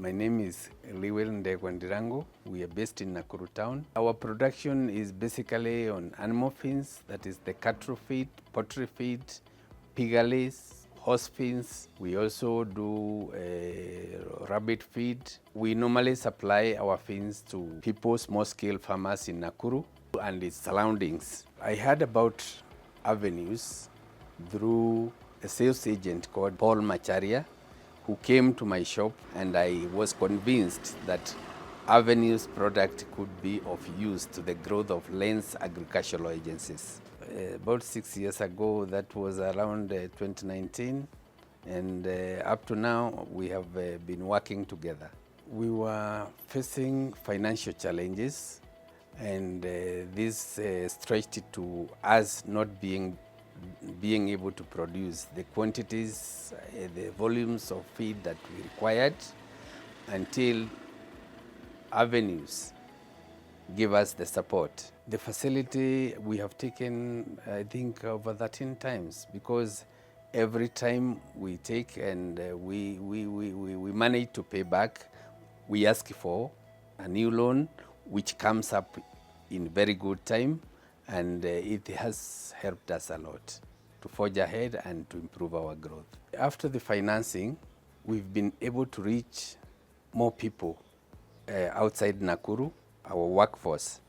My name is Lewell Ndegwa. We are based in Nakuru town. Our production is basically on animal feeds, that is the cattle feed, poultry feed, piggeries, horse feeds. We also do rabbit feed. We normally supply our feeds to people, small-scale farmers in Nakuru and its surroundings. I heard about Avenews through a sales agent called Paul Macharia, who came to my shop, and I was convinced that Avenews product could be of use to the growth of Lens agricultural agencies. About 6 years ago, that was around 2019, and up to now we have been working together. We were facing financial challenges, and this stretched to us not being able to produce the quantities, the volumes of feed that we required until Avenews give us the support. The facility we have taken, I think, over 13 times, because every time we take and we manage to pay back, we ask for a new loan which comes up in very good time, and it has helped us a lot to forge ahead and to improve our growth. After the financing, we've been able to reach more people outside Nakuru, our workforce.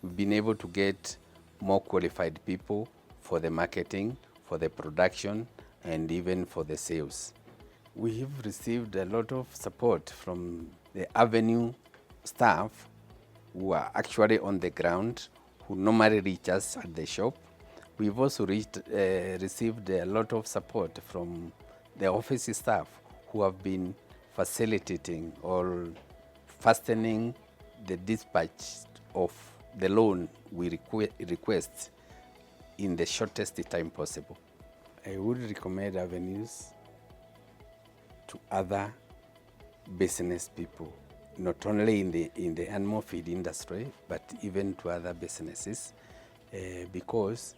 We've been able to get more qualified people for the marketing, for the production, and even for the sales. We have received a lot of support from the Avenue staff who are actually on the ground, who normally reach us at the shop. We've also received a lot of support from the office staff who have been facilitating or fastening the dispatch of the loan we request in the shortest time possible. I would recommend Avenews to other business people, not only in the animal feed industry, but even to other businesses, because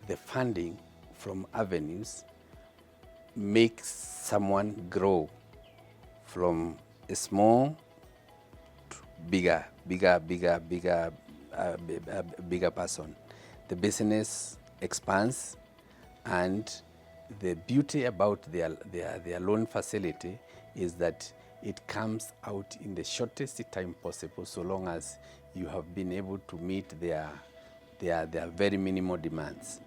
the funding from Avenews makes someone grow from a small to bigger person. The business expands, and the beauty about their loan facility is that it comes out in the shortest time possible, so long as you have been able to meet their very minimal demands.